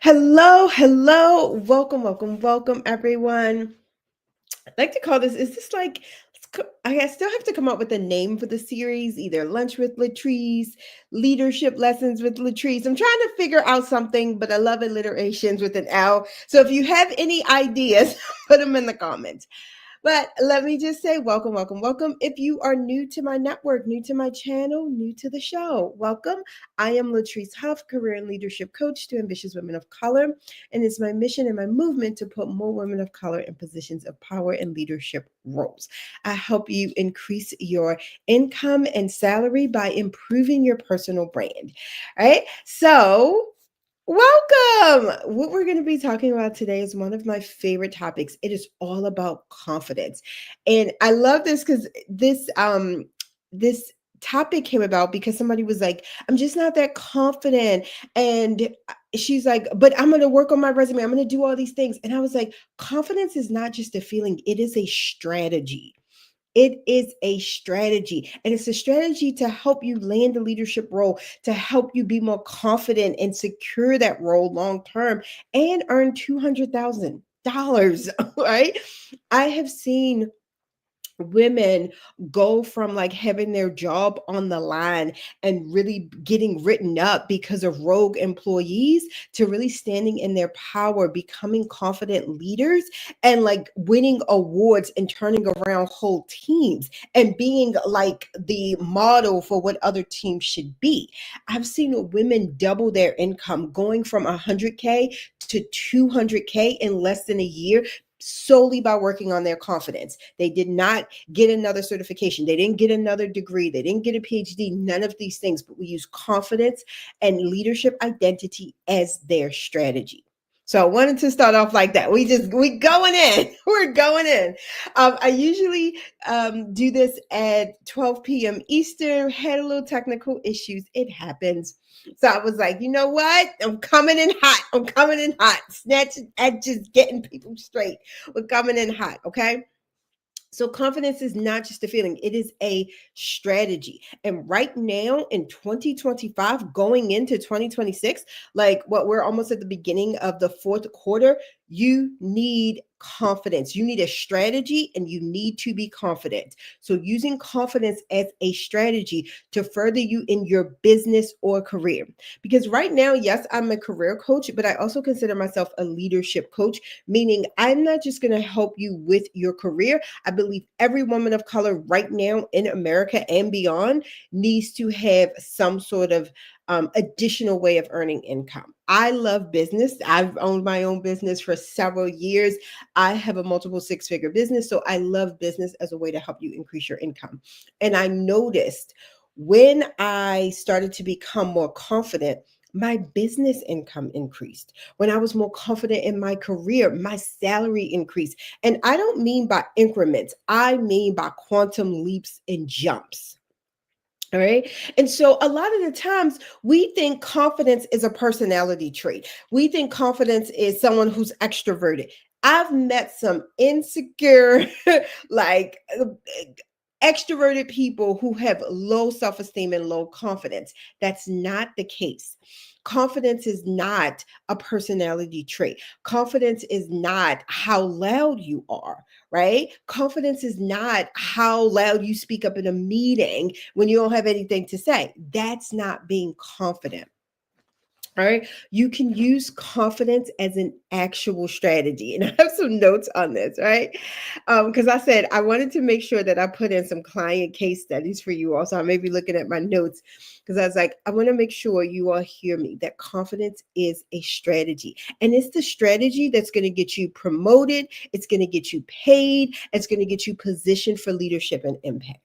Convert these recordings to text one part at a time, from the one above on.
Hello, hello. Welcome, everyone. I'd like to call this, is this like, I still have to come up with a name for the series, either Lunch with Latrice, Leadership Lessons with Latrice. I'm trying to figure out something, but I love alliterations with an L. So if you have any ideas, put them in the comments. But let me just say, welcome. If you are new to my network, new to my channel, new to the show, welcome. I am Latrice Huff, career and leadership coach to ambitious women of color. And it's my mission and my movement to put more women of color in positions of power and leadership roles. I help you increase your income and salary by improving your personal brand. All right. So, welcome. What we're going to be talking about today is one of my favorite topics. It is all about confidence. And I love this cuz this topic came about because somebody was like, "I'm just not that confident." And she's like, "But I'm going to work on my resume. I'm going to do all these things." And I was like, "Confidence is not just a feeling, it is a strategy." It is a strategy, and it's a strategy to help you land a leadership role, to help you be more confident and secure that role long term and earn $200,000, right? I have seen women go from like having their job on the line and really getting written up because of rogue employees to really standing in their power, becoming confident leaders and like winning awards and turning around whole teams and being like the model for what other teams should be. I've seen women double their income going from 100K to 200K in less than a year solely by working on their confidence. They did not get another certification. They didn't get another degree. They didn't get a PhD, none of these things, but we use confidence and leadership identity as their strategy. So I wanted to start off like that. We going in. We're going in. I usually do this at 12 p.m. Eastern. Had a little technical issues. It happens. So I was like, you know what? I'm coming in hot. I'm coming in hot. Snatch at just getting people straight. We're coming in hot. Okay. So confidence is not just a feeling, it is a strategy. And right now in 2025, going into 2026, like what we're almost at the beginning of the fourth quarter, you need confidence. You need a strategy and you need to be confident. So using confidence as a strategy to further you in your business or career. Because right now, yes, I'm a career coach, but I also consider myself a leadership coach, meaning I'm not just going to help you with your career. I believe every woman of color right now in America and beyond needs to have some sort of additional way of earning income. I love business. I've owned my own business for several years. I have a multiple six-figure business, so I love business as a way to help you increase your income. And I noticed when I started to become more confident, my business income increased. When I was more confident in my career, my salary increased. And I don't mean by increments, I mean by quantum leaps and jumps. All right. And so a lot of the times we think confidence is a personality trait. We think confidence is someone who's extroverted. I've met some insecure, like extroverted people who have low self esteem and low confidence. That's not the case. Confidence is not a personality trait. Confidence is not how loud you are, right? Confidence is not how loud you speak up in a meeting when you don't have anything to say. That's not being confident. All right. You can use confidence as an actual strategy. And I have some notes on this, right? Because I said I wanted to make sure that I put in some client case studies for you all. So I may be looking at my notes because I was like, I want to make sure you all hear me that confidence is a strategy. And it's the strategy that's going to get you promoted, it's going to get you paid, it's going to get you positioned for leadership and impact.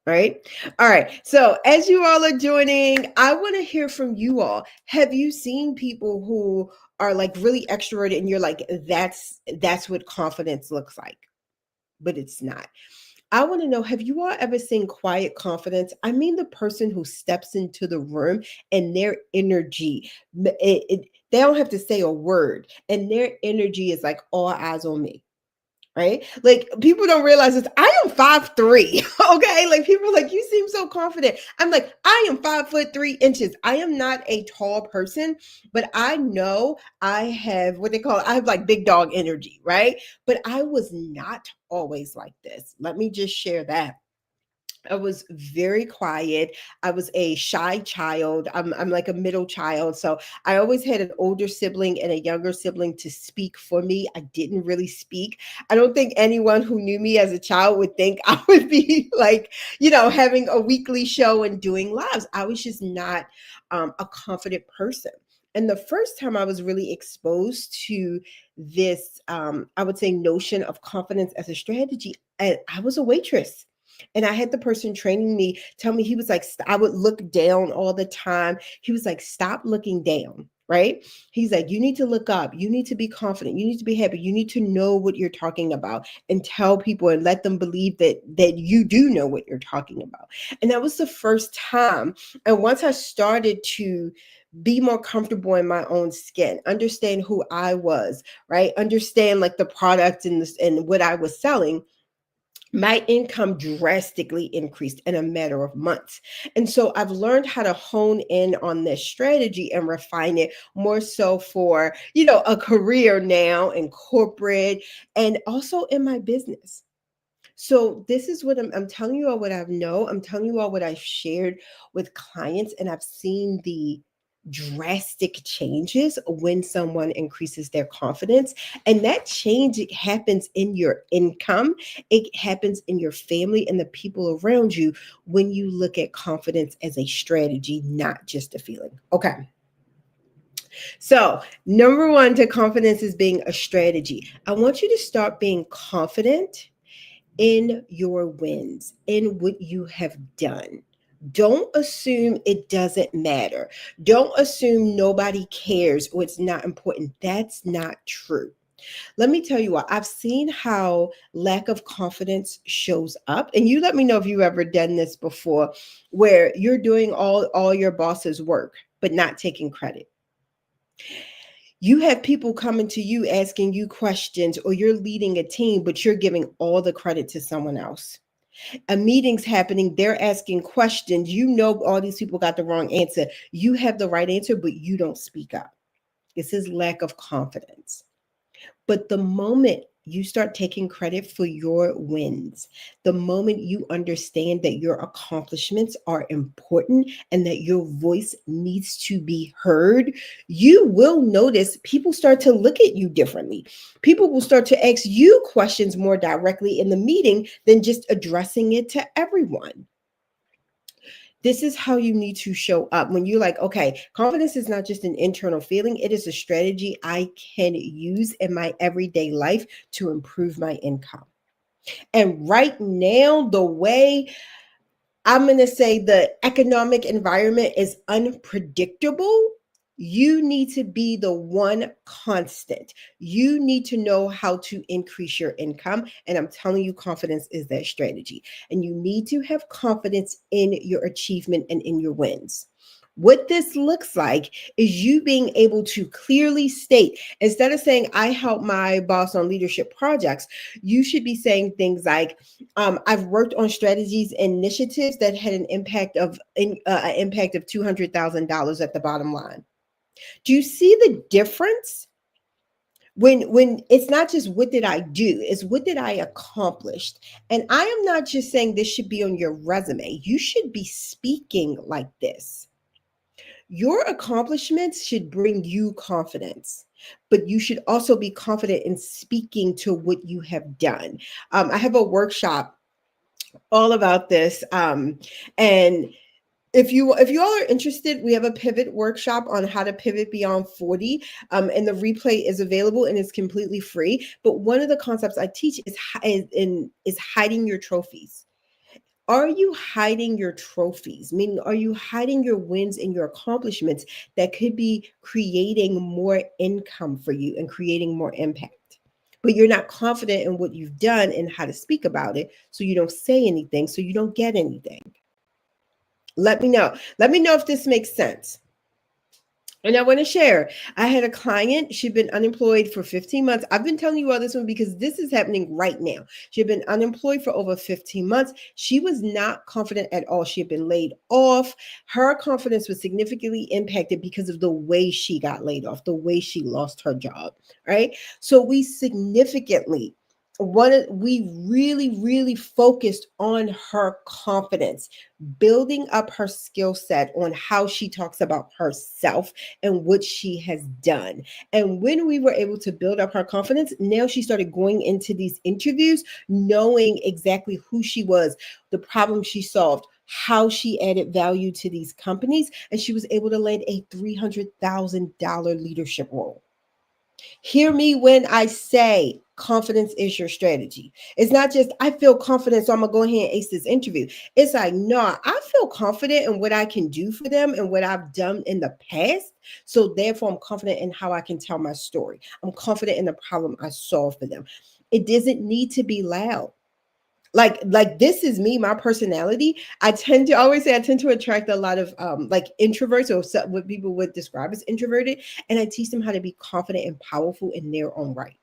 Right. All right. So as you all are joining, I want to hear from you all. Have you seen people who are like really extroverted and you're like, that's what confidence looks like, but it's not. I want to know, have you all ever seen quiet confidence? I mean, the person who steps into the room and their energy, they don't have to say a word, and their energy is like all eyes on me. right? Like people don't realize this. I am 5'3". Okay. Like people are like, you seem so confident. I'm like, I am 5'3". I am not a tall person, but I know I have what they call, I have like big dog energy, right? But I was not always like this. Let me just share that. I was very quiet. I was a shy child. I'm like a middle child. So I always had an older sibling and a younger sibling to speak for me. I didn't really speak. I don't think anyone who knew me as a child would think I would be like, having a weekly show and doing lives. I was just not a confident person. And the first time I was really exposed to this, I would say, notion of confidence as a strategy, I was a waitress. And I had the person training me tell me, he was like, I would look down all the time. He was like, stop looking down. Right. He's like, you need to look up. You need to be confident. You need to be happy. You need to know what you're talking about and tell people and let them believe that you do know what you're talking about. And that was the first time. And once I started to be more comfortable in my own skin, understand who I was, right? Understand like the product and this and what I was selling, my income drastically increased in a matter of months. And so I've learned how to hone in on this strategy and refine it more so for, a career now in corporate and also in my business. So this is what I'm telling you all what I know. I'm telling you all what I've shared with clients, and I've seen the drastic changes when someone increases their confidence. And that change, it happens in your income, it happens in your family and the people around you when you look at confidence as a strategy, not just a feeling. Okay. So, number one to confidence is being a strategy. I want you to start being confident in your wins, in what you have done. Don't assume it doesn't matter. Don't assume nobody cares or it's not important. That's not true. Let me tell you what, I've seen how lack of confidence shows up. And you let me know if you've ever done this before, where you're doing all your boss's work, but not taking credit. You have people coming to you asking you questions, or you're leading a team, but you're giving all the credit to someone else. A meeting's happening, they're asking questions. You know, all these people got the wrong answer. You have the right answer, but you don't speak up. This is lack of confidence. But the moment you start taking credit for your wins, the moment you understand that your accomplishments are important and that your voice needs to be heard, you will notice people start to look at you differently. People will start to ask you questions more directly in the meeting than just addressing it to everyone. This is how you need to show up when you're like, okay, confidence is not just an internal feeling, it is a strategy I can use in my everyday life to improve my income. And right now, the way I'm going to say the economic environment is unpredictable. You need to be the one constant. You need to know how to increase your income. And I'm telling you, confidence is that strategy. And you need to have confidence in your achievement and in your wins. What this looks like is you being able to clearly state, instead of saying, I help my boss on leadership projects, you should be saying things like, I've worked on strategies and initiatives that had an impact of $200,000 at the bottom line. Do you see the difference? When it's not just what did I do, it's what did I accomplish. And I am not just saying this should be on your resume. You should be speaking like this. Your accomplishments should bring you confidence, but you should also be confident in speaking to what you have done. I have a workshop all about this, and if you all are interested, we have a pivot workshop on how to pivot beyond 40, and the replay is available and it's completely free. But one of the concepts I teach is hiding your trophies. Are you hiding your trophies? Meaning, are you hiding your wins and your accomplishments that could be creating more income for you and creating more impact? But you're not confident in what you've done and how to speak about it. So you don't say anything, so you don't get anything. Let me know. Let me know if this makes sense. And I want to share. I had a client. She'd been unemployed for 15 months. I've been telling you all this one because this is happening right now. She had been unemployed for over 15 months. She was not confident at all. She had been laid off. Her confidence was significantly impacted because of the way she got laid off, the way she lost her job, right? So we significantly we really focused on her confidence, building up her skill set on how she talks about herself and what she has done. And when we were able to build up her confidence, now she started going into these interviews knowing exactly who she was, the problem she solved, how she added value to these companies, and she was able to land a $300,000 leadership role. Hear me when I say confidence is your strategy. It's not just I feel confident, so I'm gonna go ahead and ace this interview. It's like, no, I feel confident in what I can do for them and what I've done in the past. So therefore, I'm confident in how I can tell my story. I'm confident in the problem I solve for them. It doesn't need to be loud. Like this is me, my personality. I tend to always say I tend to attract a lot of like introverts, or what people would describe as introverted, and I teach them how to be confident and powerful in their own right.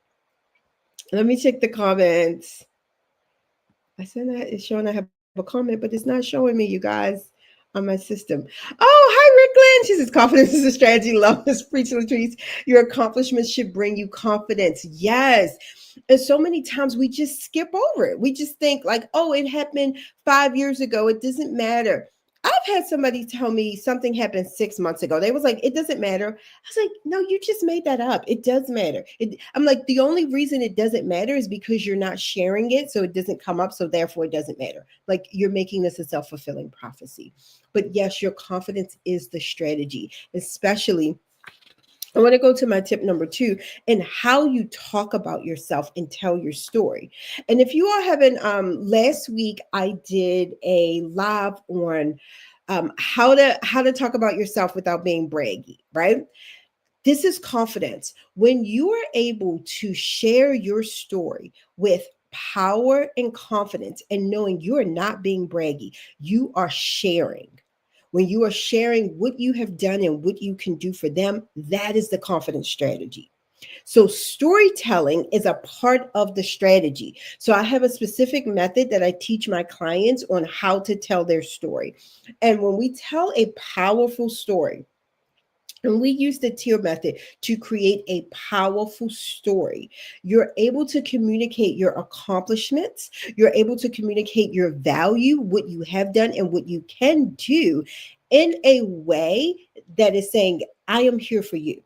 Let me check the comments. I said that it's showing I have a comment, but it's not showing me, you guys, on my system. Oh, hi, Ricklin. She says, confidence is a strategy. Love this, preach Latrice. Your accomplishments should bring you confidence. Yes. And so many times we just skip over it. We just think, like, oh, it happened 5 years ago. It doesn't matter. I've had somebody tell me something happened 6 months ago. They was like, it doesn't matter. I was like, no, you just made that up. It does matter. I'm like, the only reason it doesn't matter is because you're not sharing it. So it doesn't come up. So therefore, it doesn't matter. Like you're making this a self fulfilling prophecy. But yes, your confidence is the strategy, especially. I want to go to my tip number two, and how you talk about yourself and tell your story. And if you all haven't, last week I did a live on how to talk about yourself without being braggy, right? This is confidence. When you are able to share your story with power and confidence and knowing you are not being braggy, you are sharing. When you are sharing what you have done and what you can do for them, that is the confidence strategy. So, storytelling is a part of the strategy. So, I have a specific method that I teach my clients on how to tell their story. And when we tell a powerful story, and we use the tier method to create a powerful story. You're able to communicate your accomplishments. You're able to communicate your value, what you have done, and what you can do in a way that is saying, I am here for you.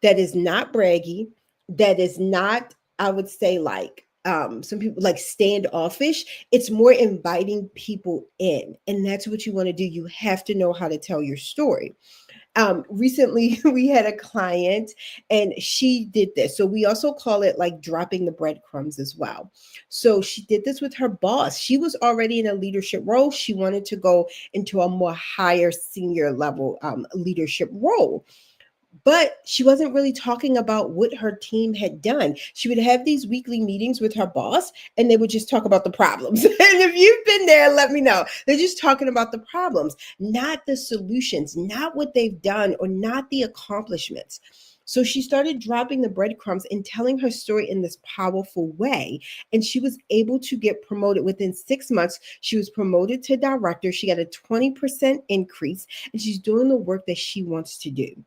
That is not braggy. That is not, I would say, like, some people like standoffish. It's more inviting people in. And that's what you want to do. You have to know how to tell your story. Recently we had a client and she did this. So we also call it like dropping the breadcrumbs as well. So she did this with her boss. She was already in a leadership role. She wanted to go into a more higher senior level leadership role, but she wasn't really talking about what her team had done. She would have these weekly meetings with her boss and they would just talk about the problems. And if you've been there, let me know. They're just talking about the problems, not the solutions, not what they've done or not the accomplishments. So she started dropping the breadcrumbs and telling her story in this powerful way. And she was able to get promoted within 6 months. She was promoted to director. She got a 20% increase and she's doing the work that she wants to do.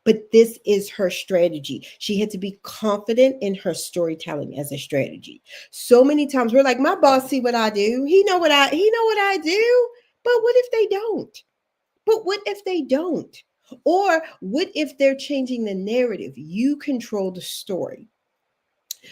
But this is her strategy. She had to be confident in her storytelling as a strategy. So many times we're like, my boss see what I do. He know what I do. But what if they don't? But what if they don't? Or what if they're changing the narrative? You control the story.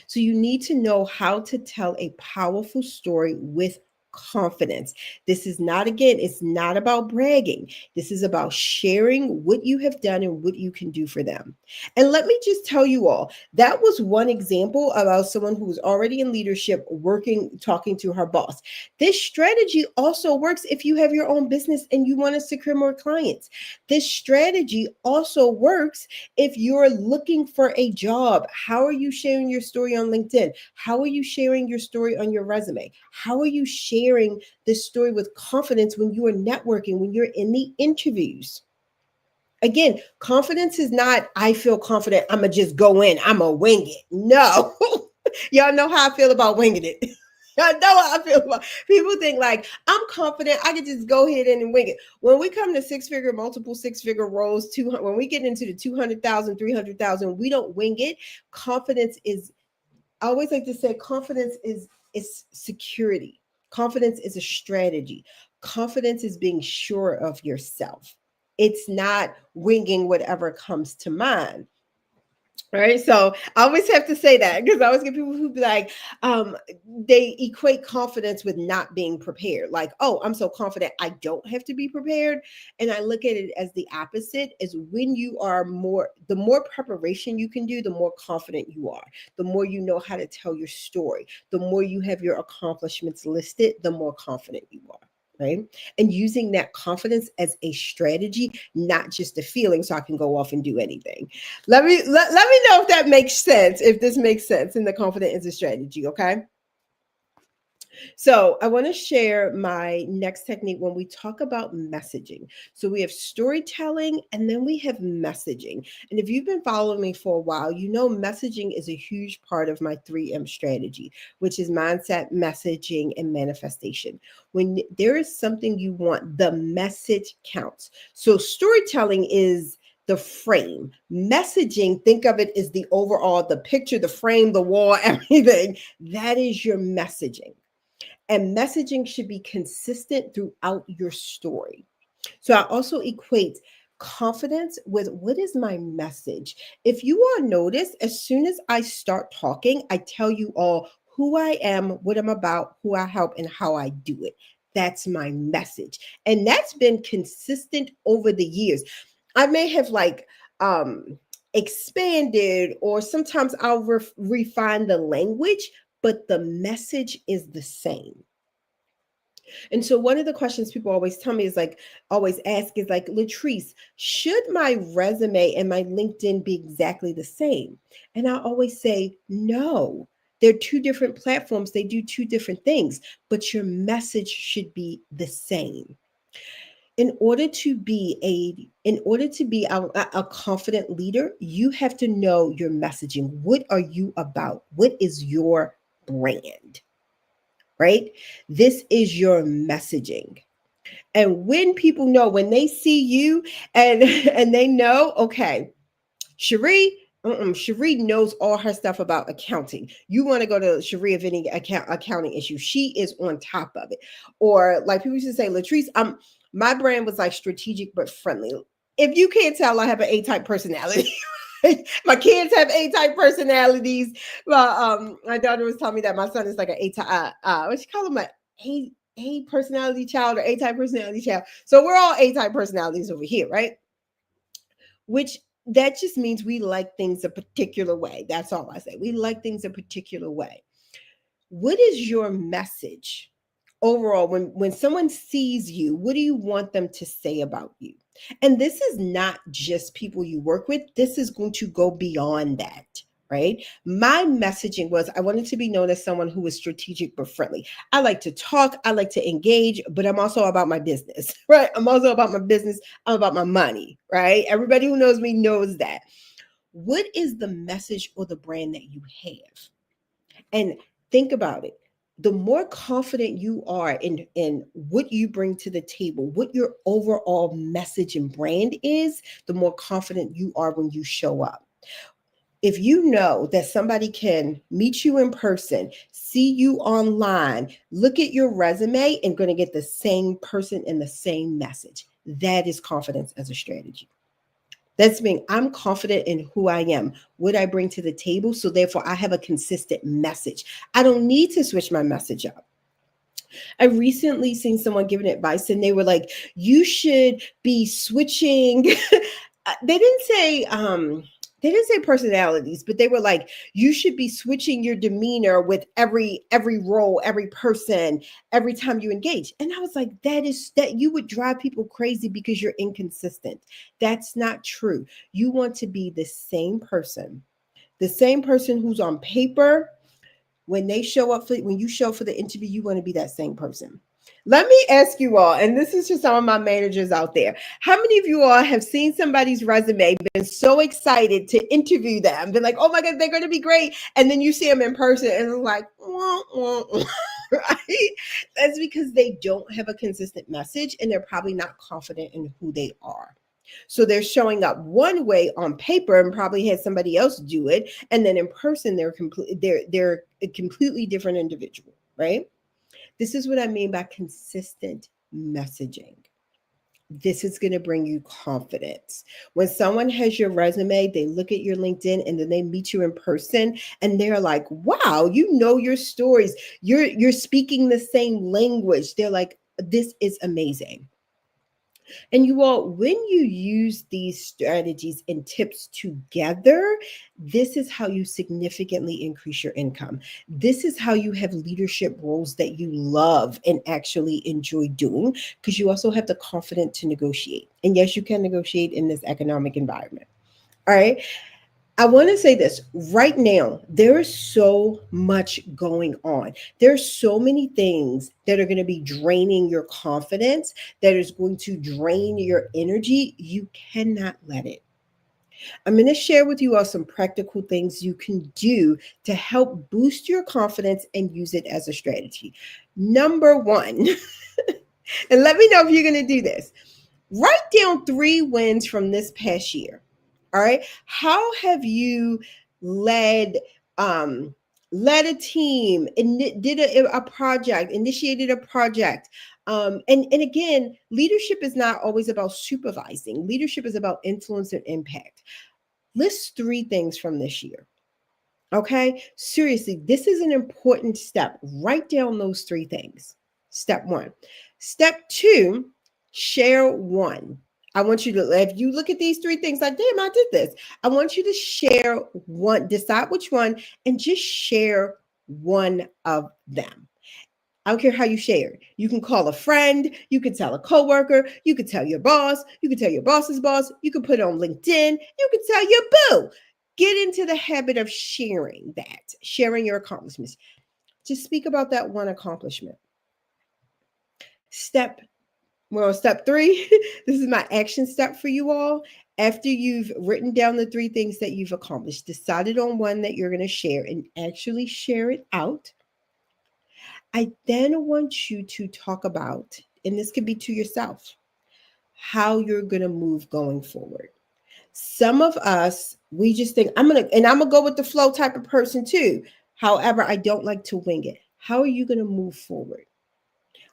So you need to know how to tell a powerful story with confidence. This is not, again, it's not about bragging. This is about sharing what you have done and what you can do for them. And let me just tell you all, that was one example about someone who was already in leadership working, talking to her boss. This strategy also works if you have your own business and you want to secure more clients. This strategy also works if you're looking for a job. How are you sharing your story on LinkedIn? How are you sharing your story on your resume? How are you sharing this story with confidence when you are networking, when you're in the interviews? Again, confidence is not, I feel confident, I'm going to just go in, I'm going to wing it. No. Y'all know how I feel about winging it. I know how I feel about people think like I'm confident I can just go ahead and wing it. When we come to multiple six figure roles, 200, when we get into the 200,000, 300,000, we don't wing it. Confidence is, I always like to say, confidence is security. Confidence is a strategy. Confidence is being sure of yourself. It's not winging whatever comes to mind. Right. So I always have to say that because I always get people who be like, they equate confidence with not being prepared. Like, oh, I'm so confident I don't have to be prepared. And I look at it as the opposite, is when you are the more preparation you can do, the more confident you are, the more you know how to tell your story, the more you have your accomplishments listed, the more confident you are. Right. And using that confidence as a strategy, not just a feeling, so I can go off and do anything. Let me know if that makes sense, if this makes sense, and the confident is a strategy. Okay. So I want to share my next technique when we talk about messaging. So we have storytelling and then we have messaging. And if you've been following me for a while, you know messaging is a huge part of my 3M strategy, which is mindset, messaging, and manifestation. When there is something you want, the message counts. So storytelling is the frame. Messaging, think of it as the overall, the picture, the frame, the wall, everything. That is your messaging. And messaging should be consistent throughout your story. So I also equate confidence with what is my message. If you all notice, as soon as I start talking, I tell you all who I am, what I'm about, who I help, and how I do it. That's my message. And that's been consistent over the years. I may have expanded, or sometimes I'll refine the language, but the message is the same. And so one of the questions people always tell me is like, always ask is like, Latrice, should my resume and my LinkedIn be exactly the same? And I always say, no. They're two different platforms. They do two different things, but your message should be the same. In order to be a confident leader, you have to know your messaging. What are you about? What is your brand? Right? This is your messaging. And when people know, when they see you and and they know, okay, Cherie knows all her stuff about accounting. You want to go to Cherie if any accounting issue. She is on top of it. Or like people used to say, Latrice, my brand was like strategic but friendly. If you can't tell, I have an A-type personality. My kids have A-type personalities. My daughter was telling me that my son is like an A-type. What she call him, A personality child or A-type personality child. So we're all A-type personalities over here, right? Which that just means we like things a particular way. That's all I say. We like things a particular way. What is your message overall when someone sees you? What do you want them to say about you? And this is not just people you work with. This is going to go beyond that. Right. My messaging was I wanted to be known as someone who was strategic but friendly. I like to talk, I like to engage, but I'm also about my business, right? I'm also about my business. I'm about my money, right? Everybody who knows me knows that. What is the message or the brand that you have? And think about it. The more confident you are in what you bring to the table, what your overall message and brand is, the more confident you are when you show up. If you know that somebody can meet you in person, see you online, look at your resume, and going to get the same person and the same message, that is confidence as a strategy. That's mean I'm confident in who I am, what I bring to the table. So therefore, I have a consistent message. I don't need to switch my message up. I recently seen someone giving advice and they were like, you should be switching. They didn't say personalities, but they were like, you should be switching your demeanor with every role, every person, every time you engage. And I was like, that you would drive people crazy because you're inconsistent. That's not true. You want to be the same person who's on paper. When you show up for the interview, you want to be that same person. Let me ask you all, and this is to some of my managers out there. How many of you all have seen somebody's resume, been so excited to interview them, been like, oh my God, they're going to be great. And then you see them in person and it's like, wah, wah, wah, right? That's because they don't have a consistent message and they're probably not confident in who they are. So they're showing up one way on paper and probably had somebody else do it. And then in person, they're a completely different individual, right? This is what I mean by consistent messaging. This is going to bring you confidence. When someone has your resume, they look at your LinkedIn and then they meet you in person and they're like, wow, you know your stories. You're speaking the same language. They're like, this is amazing. And you all, when you use these strategies and tips together, this is how you significantly increase your income. This is how you have leadership roles that you love and actually enjoy doing, because you also have the confidence to negotiate. And yes, you can negotiate in this economic environment. All right. I want to say this right now. There is so much going on. There's so many things that are going to be draining your confidence, that is going to drain your energy. You cannot let it. I'm going to share with you all some practical things you can do to help boost your confidence and use it as a strategy. Number one, and let me know if you're going to do this. Write down 3 wins from this past year. All right. How have you led led a team and did a project, initiated a project? And again, leadership is not always about supervising. Leadership is about influence and impact. List 3 things from this year. Okay. Seriously, this is an important step. Write down those 3 things. Step 1. Step 2, share 1. I want you to, if you look at these 3 things, like, damn, I did this. I want you to share one, decide which one, and just share one of them. I don't care how you share it. You can call a friend, you can tell a coworker, you can tell your boss, you can tell your boss's boss, you can put it on LinkedIn, you can tell your boo. Get into the habit of sharing that, sharing your accomplishments. Just speak about that one accomplishment. Step 3. This is my action step for you all. After you've written down the 3 things that you've accomplished, decided on one that you're going to share and actually share it out. I then want you to talk about, and this could be to yourself, how you're going to move going forward. Some of us, we just think, I'm going to go with the flow type of person too. However, I don't like to wing it. How are you going to move forward?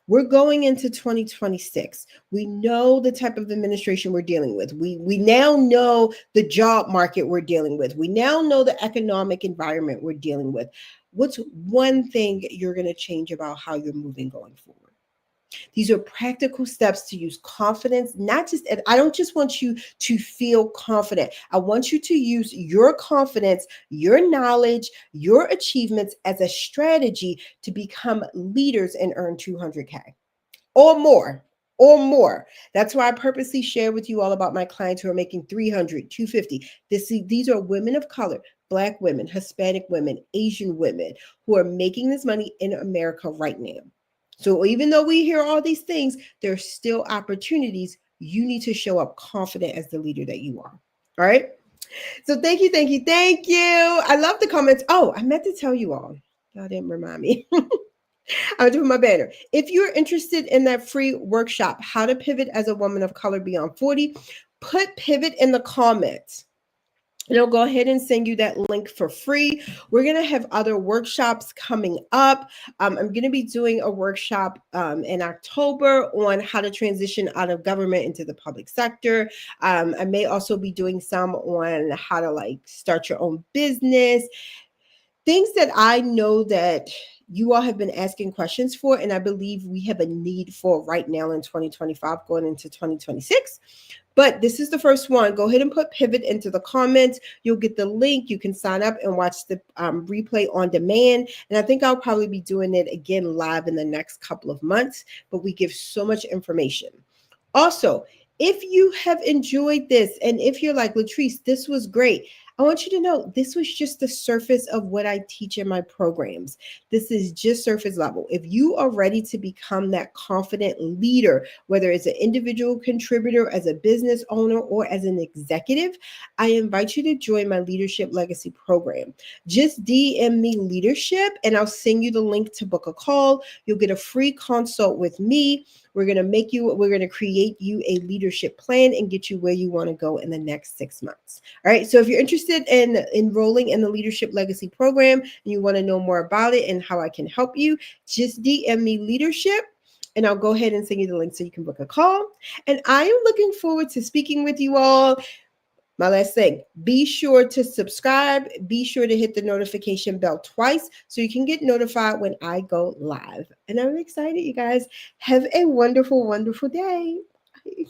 We're going into 2026. We know the type of administration we're dealing with. We now know the job market we're dealing with. We now know the economic environment we're dealing with. What's one thing you're going to change about how you're moving going forward? These are practical steps to use confidence, not just, and I don't just want you to feel confident. I want you to use your confidence, your knowledge, your achievements as a strategy to become leaders and earn 200K or more. Or more. That's why I purposely share with you all about my clients who are making 300, 250. These are women of color, Black women, Hispanic women, Asian women who are making this money in America right now. So even though we hear all these things, there's still opportunities. You need to show up confident as the leader that you are. All right. So thank you, thank you, thank you. I love the comments. Oh, I meant to tell you all. Y'all didn't remind me. I'm doing my banner. If you're interested in that free workshop, How to Pivot as a Woman of Color Beyond 40, put pivot in the comments. And I'll go ahead and send you that link for free. We're going to have other workshops coming up. I'm going to be doing a workshop in October on how to transition out of government into the public sector. I may also be doing some on how to start your own business. Things that I know that you all have been asking questions for, and I believe we have a need for right now in 2025 going into 2026. But this is the first one. Go ahead and put pivot into the comments. You'll get the link. You can sign up and watch the replay on demand. And I think I'll probably be doing it again live in the next couple of months, but we give so much information. Also, if you have enjoyed this and if you're like, Latrice, this was great, I want you to know this was just the surface of what I teach in my programs. This is just surface level. If you are ready to become that confident leader, whether it's an individual contributor, as a business owner, or as an executive, I invite you to join my Leadership Legacy program. Just DM me leadership and I'll send you the link to book a call. You'll get a free consult with me. We're going to create you a leadership plan and get you where you want to go in the next 6 months. All right. So if you're interested in enrolling in the Leadership Legacy program and you want to know more about it and how I can help you, just DM me leadership and I'll go ahead and send you the link so you can book a call. And I am looking forward to speaking with you all. My last thing, be sure to subscribe. Be sure to hit the notification bell twice so you can get notified when I go live. And I'm excited, you guys. Have a wonderful, wonderful day. Bye.